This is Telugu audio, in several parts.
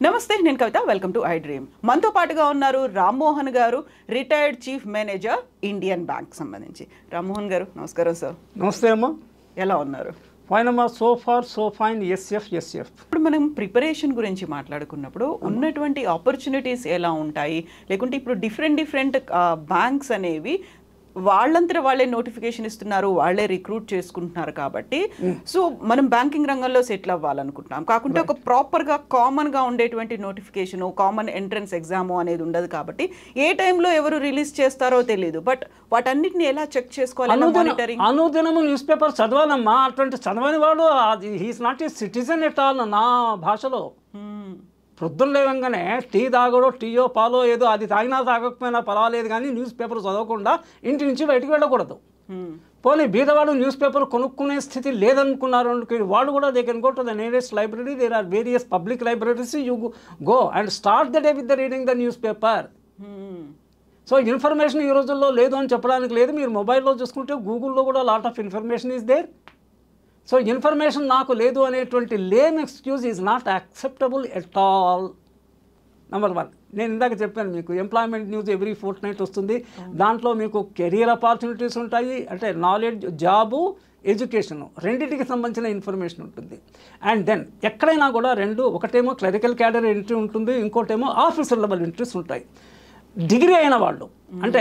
నమస్తే, నేను Kavitha. Welcome to I Dream. మనతో పాటుగా ఉన్నారు రామ్మోహన్ గారు, retired chief manager Indian Bank సంబంధించి. రామ్మోహన్ గారు నమస్కారం సార్. నమస్తే అమ్మా, ఎలా ఉన్నారు? ఫైన్ అమ్మా, so far so fine. SF. ఇప్పుడు మనం ప్రిపరేషన్ గురించి మాట్లాడుకున్నప్పుడు ఉన్నటువంటి ఆపర్చునిటీస్ ఎలా ఉంటాయి, లేకుంటే ఇప్పుడు డిఫరెంట్ బ్యాంక్స్ అనేవి వాళ్ళంతా వాళ్ళే నోటిఫికేషన్ ఇస్తున్నారు, వాళ్ళే రిక్రూట్ చేసుకుంటున్నారు. కాబట్టి సో మనం బ్యాంకింగ్ రంగంలో సెటిల్ అవ్వాలనుకుంటున్నాం, కాకుంటే ఒక ప్రాపర్గా కామన్గా ఉండేటువంటి నోటిఫికేషన్, కామన్ ఎంట్రన్స్ ఎగ్జామ్ అనేది ఉండదు. కాబట్టి ఏ టైంలో ఎవరు రిలీజ్ చేస్తారో తెలియదు. బట్ వాటన్నిటిని ఎలా చెక్ చేసుకోవాలి? మానిటరింగ్ అనుదినము న్యూస్ పేపర్ చదవాలమ్మా. అటువంటి చదవని వాడు he's not a citizen at all. నా భాషలో ప్రొద్దున లేవంగానే టీ తాగడో, టీయో పాలో ఏదో అది తాగినా తాగకపోయినా పర్వాలేదు, కానీ న్యూస్ పేపర్ చదవకుండా ఇంటి నుంచి బయటకు వెళ్ళకూడదు. పోనీ బీదవాడు న్యూస్ పేపర్ కొనుక్కునే స్థితి లేదనుకున్నారు, వాళ్ళు కూడా they can go to the nearest library. There are various public libraries. You go and start the day with the reading the newspaper. So information ఈ రోజుల్లో లేదు అని చెప్పడానికి లేదు. మీరు మొబైల్లో చూసుకుంటే గూగుల్లో కూడా lot of information is there. So information నాకు లేదు అనేటువంటి lame excuse is not acceptable at all. Number 1, నేను ఇందాక చెప్పాను మీకు employment news every fortnight వస్తుంది. దాంట్లో మీకు కెరియర్ ఆపర్చునిటీస్ ఉంటాయి, అంటే నాలెడ్జ్, జాబు, ఎడ్యుకేషను రెండింటికి సంబంధించిన ఇన్ఫర్మేషన్ ఉంటుంది. అండ్ దెన్ ఎక్కడైనా కూడా ఒకటేమో క్లరికల్ క్యాడర్ ఎంట్రీ ఉంటుంది, ఇంకోటేమో ఆఫీసర్ లెవెల్ ఎంట్రీస్ ఉంటాయి. డిగ్రీ అయిన వాళ్ళు, అంటే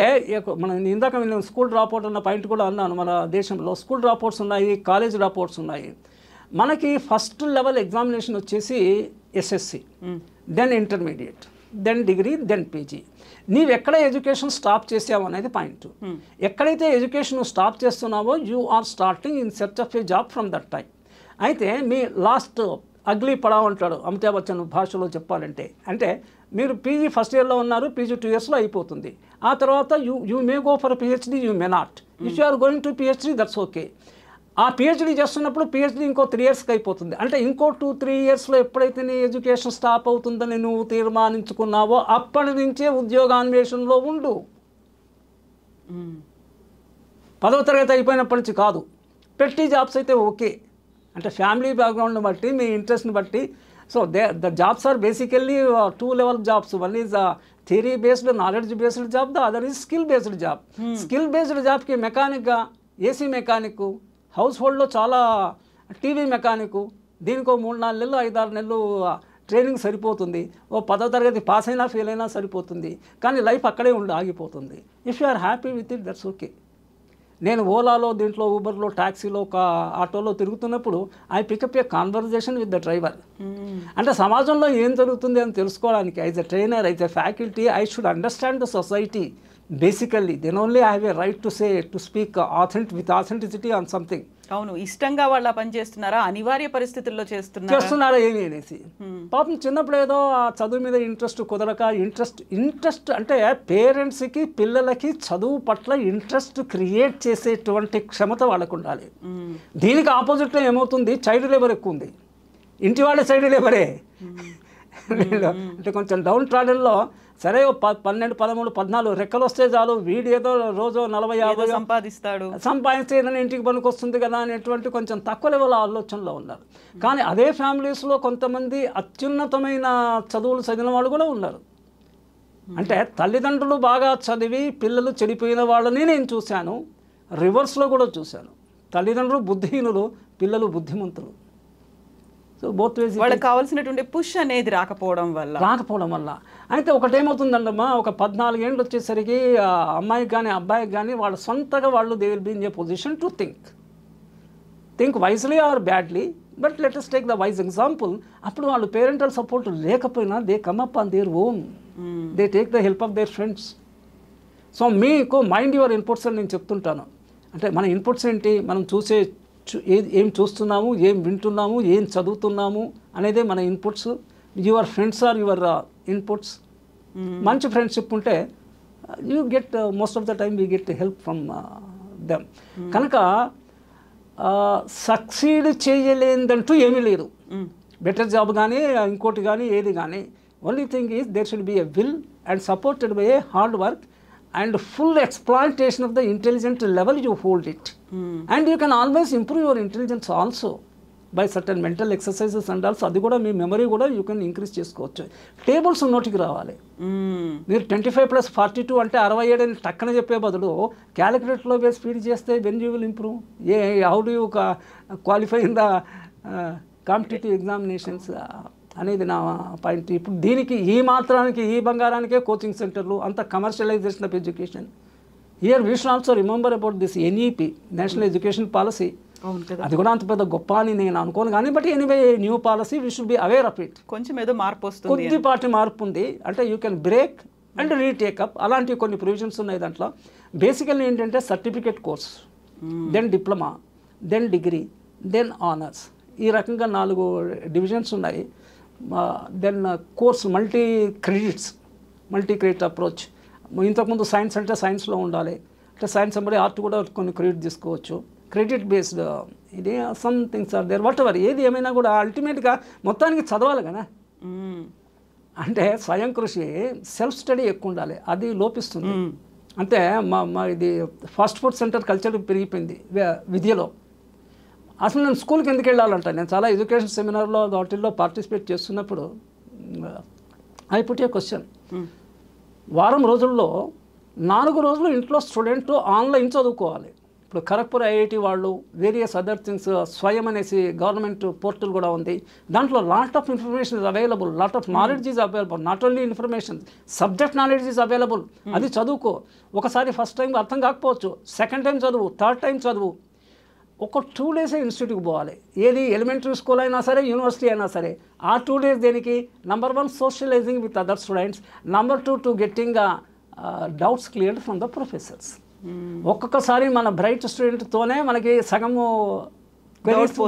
మనం ఇందాక నేను స్కూల్ డ్రాప్అవుట్ అన్న పాయింట్ కూడా అన్నాను. మన దేశంలో స్కూల్ డ్రాప్అవుట్స్ ఉన్నాయి, కాలేజ్ డ్రాప్అవుట్స్ ఉన్నాయి. మనకి ఫస్ట్ లెవెల్ ఎగ్జామినేషన్ వచ్చేసి SSC, then intermediate, then degree, then PG. నీవు ఎక్కడ ఎడ్యుకేషన్ స్టాప్ చేసావు అనేది పాయింట్. ఎక్కడైతే ఎడ్యుకేషన్ స్టాప్ చేస్తున్నావో you are starting in search of a job from that time. అయితే మీ లాస్ట్ అగ్లీ పడావ్ అంటాడు అమితాబ్ బచ్చన్ భాషలో చెప్పాలంటే. అంటే మీరు పీజీ ఫస్ట్ ఇయర్లో ఉన్నారు, పీజీ 2 yearsలో అయిపోతుంది. ఆ తర్వాత you may go for PhD, you may not. If you are going to PhD, that's okay. ఆ పిహెచ్డీ చేస్తున్నప్పుడు పిహెచ్డీ ఇంకో 3 yearsకి అయిపోతుంది. అంటే ఇంకో 2-3 yearsలో ఎప్పుడైతే నీ ఎడ్యుకేషన్ స్టాప్ అవుతుందని నువ్వు తీర్మానించుకున్నావో అప్పటి నుంచే ఉద్యోగాన్వేషణలో ఉండు. 10వ తరగతి అయిపోయినప్పటి నుంచి కాదు. పెట్టి జాబ్స్ అయితే ఓకే, అంటే ఫ్యామిలీ బ్యాక్గ్రౌండ్ని బట్టి, మీ ఇంట్రెస్ట్ని బట్టి. So the jobs are basically 2 level jobs. One is theory based, knowledge based job, the other is skill based job. Skill based జాబ్కి మెకానిక్గా ఏసీ మెకానిక్, హౌస్ హోల్డ్లో చాలా టీవీ మెకానిక్, దీనికో 3-4 నెలలు 5-6 నెలలు ట్రైనింగ్ సరిపోతుంది. 10వ తరగతి పాస్ అయినా ఫెయిల్ అయినా సరిపోతుంది. కానీ లైఫ్ అక్కడే ఆగిపోతుంది. If you are happy with it, that's okay. నేను ఓలాలో, దీంట్లో ఊబర్లో, ట్యాక్సీలో, ఆటోలో తిరుగుతున్నప్పుడు I pickup a conversation with the driver. అంటే సమాజంలో ఏం జరుగుతుంది అని తెలుసుకోవడానికి, as a trainer, as a faculty, I should understand the society basically. Then only I have a right to speak with authenticity on something. అవును, ఇష్టంగా వాళ్ళ పని చేస్తున్నారా, అనివార్య పరిస్థితుల్లో చేస్తున్నారా ఏమి అనేసి. పాపం చిన్నప్పుడు ఏదో ఆ చదువు మీద ఇంట్రెస్ట్ కుదరక, ఇంట్రెస్ట్ అంటే పేరెంట్స్కి, పిల్లలకి చదువు పట్ల ఇంట్రెస్ట్ క్రియేట్ చేసేటువంటి క్షమత వాళ్ళకు ఉండాలి. దీనికి ఆపోజిట్లో ఏమవుతుంది, చైల్డ్ లేబర్ ఎక్కువ ఉంది. ఇంటి వాళ్ళే చైల్డ్ లేబరే. అంటే కొంచెం డౌన్ ట్రాడెన్లో సరే 12, 13, 14 రెక్కలు వస్తే చాలు, వీడి ఏదో రోజు 40-50 సంపాదిస్తే ఏదైనా ఇంటికి పనికి వస్తుంది కదా అనేటువంటి కొంచెం తక్కువ లెవెల్ ఆలోచనలో ఉన్నారు. కానీ అదే ఫ్యామిలీస్లో కొంతమంది అత్యున్నతమైన చదువులు చదివిన వాళ్ళు కూడా ఉన్నారు. అంటే తల్లిదండ్రులు బాగా చదివి పిల్లలు చెడిపోయిన వాళ్ళని నేను చూశాను, రివర్స్లో కూడా చూశాను. తల్లిదండ్రులు బుద్ధిహీనులు, పిల్లలు బుద్ధిమంతులు. సో బోత్ వేస్ వాళ్ళకి కావాల్సినటువంటి పుష్ అనేది రాకపోవడం వల్ల. అయితే ఒకటేమవుతుందండమ్మా, ఒక 14 ఏళ్ళు వచ్చేసరికి అమ్మాయికి కానీ అబ్బాయికి కానీ వాళ్ళ సొంతగా they will be in a position to think wisely or badly. But let us take the wise example. అప్పుడు వాళ్ళు పేరెంటల్ సపోర్ట్ లేకపోయినా they come up on their own, they take the help of their friends. So మీకు మైండ్ యువర్ ఇన్పుట్స్ అని నేను చెప్తుంటాను. అంటే మన ఇన్పుట్స్ ఏంటి, మనం ఏం చూస్తున్నాము, ఏం వింటున్నాము, ఏం చదువుతున్నాము అనేదే మన inputs. Your friends are your inputs. మంచి ఫ్రెండ్షిప్ ఉంటే you get most of the time you get help from them. కనుక సక్సీడ్ చేయలేదంటూ ఏమీ లేదు. బెటర్ జాబ్ కానీ ఇంకోటి కానీ ఏది కానీ, only thing is there should be a will and supported by a hard work and full exploitation of the intelligent level you hold it. And you can always improve your intelligence also. By certain mental exercises and also అది కూడా మీ మెమరీ కూడా యూ కెన్ ఇంక్రీజ్ చేసుకోవచ్చు. టేబుల్స్ నోటికి రావాలి. మీరు 25+42 అంటే 67 అని టక్కన చెప్పే బదులు క్యాలిక్యులేటర్లో వేసి ఫీడ్ చేస్తే when you will improve. How do you qualify in the competitive examinations అనేది నా పాయింట్. ఇప్పుడు దీనికి ఈ మాత్రానికి ఈ బంగారానికే కోచింగ్ సెంటర్లు, అంత commercialisation of education. Here we should also remember about this NEP, national education policy. అది కూడా అంత పెద్ద గొప్ప అని నేను అనుకోను కానీ, but anyway new policy we should be aware of it. కొంచెం ఏదో మార్పు వస్తుంది, కొద్దిపాటి మార్పు ఉంది. అంటే you can break and retake up, అలాంటి కొన్ని ప్రొవిజన్స్ ఉన్నాయి దాంట్లో. బేసికల్లీ ఏంటంటే certificate course, then diploma, then degree, then honours, ఈ రకంగా 4 డివిజన్స్ ఉన్నాయి. Then course multi credit approach. ఇంతకుముందు సైన్స్ అంటే సైన్స్లో ఉండాలి, అంటే సైన్స్ అంటే ఆర్ట్ కూడా కొన్ని క్రెడిట్ తీసుకోవచ్చు. క్రెడిట్ బేస్డ్ ఇది some things are there, whatever. ఏది ఏమైనా కూడా అల్టిమేట్గా మొత్తానికి చదవాలి కదా. అంటే స్వయం కృషి, సెల్ఫ్ స్టడీ ఎక్కువ ఉండాలి, అది లోపిస్తుంది. అంటే మా ఇది ఫాస్ట్ ఫుడ్ సెంటర్ కల్చర్ పెరిగిపోయింది విద్యలో. అసలు నేను స్కూల్కి ఎందుకు వెళ్ళాలంట, నేను చాలా ఎడ్యుకేషన్ సెమినార్లో వాటిల్లో పార్టిసిపేట్ చేస్తున్నప్పుడు ఐ పుట్ ఏ క్వశ్చన్. వారం రోజుల్లో 4 రోజులు ఇంట్లో స్టూడెంట్ ఆన్లైన్ చదువుకోవాలి. ఇప్పుడు ఖరగ్పూర్ ఐఐటి వాళ్ళు వేరియస్ అదర్ థింగ్స్, స్వయం అనేసి గవర్నమెంట్ పోర్టల్ కూడా ఉంది. దాంట్లో lot of information is available, lot of knowledge is available. Not only information, subject knowledge is available. అది చదువుకో. ఒకసారి ఫస్ట్ టైం అర్థం కాకపోవచ్చు, సెకండ్ టైం చదువు, థర్డ్ టైం చదువు. ఒక 2 days ఇన్స్టిట్యూట్కి పోవాలి. ఏది ఎలిమెంటరీ స్కూల్ అయినా సరే, యూనివర్సిటీ అయినా సరే. ఆ 2 days దేనికి? Number 1 socialising with other students, number 2 to getting doubts cleared from the professors. ఒక్కొక్కసారి మన బ్రైట్ స్టూడెంట్తోనే మనకి సగము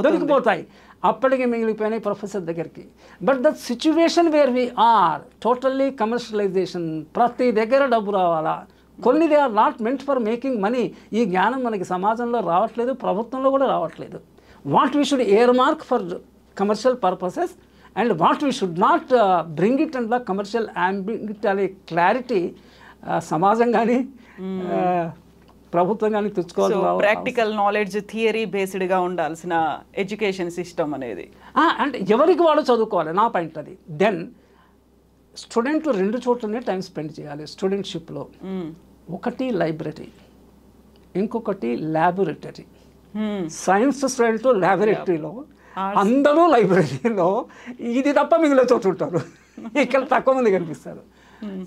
దొరికిపోతాయి, అప్పటికి మిగిలిపోయినాయి ప్రొఫెసర్ దగ్గరికి. But the situation where we are totally commercialisation, ప్రతి దగ్గర డబ్బు రావాలా. కొన్ని they are not meant for making money. ఈ జ్ఞానం మనకి సమాజంలో రావట్లేదు, ప్రభుత్వంలో కూడా రావట్లేదు. What we should earmark for commercial purposes and what we should not bring it and the commercial ambit అనే క్లారిటీ సమాజం కానీ ప్రభుత్వం కానీ తెచ్చుకోవాలి. ప్రాక్టికల్ నాలెడ్జ్, థియరీ బేస్డ్గా ఉండాల్సిన ఎడ్యుకేషన్ సిస్టమ్ అనేది అంటే ఎవరికి వాళ్ళు చదువుకోవాలి, నా పాయింట్ అది. దెన్ స్టూడెంట్ 2 చోట్లనే టైం స్పెండ్ చేయాలి స్టూడెంట్షిప్లో. ఒకటి లైబ్రరీ, ఇంకొకటి ల్యాబొరేటరీ. సైన్స్ స్టూడెంట్ ల్యాబొరేటరీలో, అందరూ లైబ్రరీలో, ఇది తప్ప మిగిలిన చోటు ఉంటారు, ఇక్కడ తక్కువ మంది కనిపిస్తారు.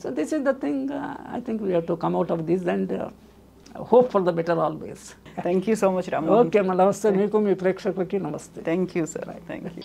So this is the thing. I think we have to come out of this and hope for the better always. Thank you so much Ram. Okay, నమస్తే మీకు, మీ ప్రేక్షకులకి నమస్తే. Thank you sir. Thank you.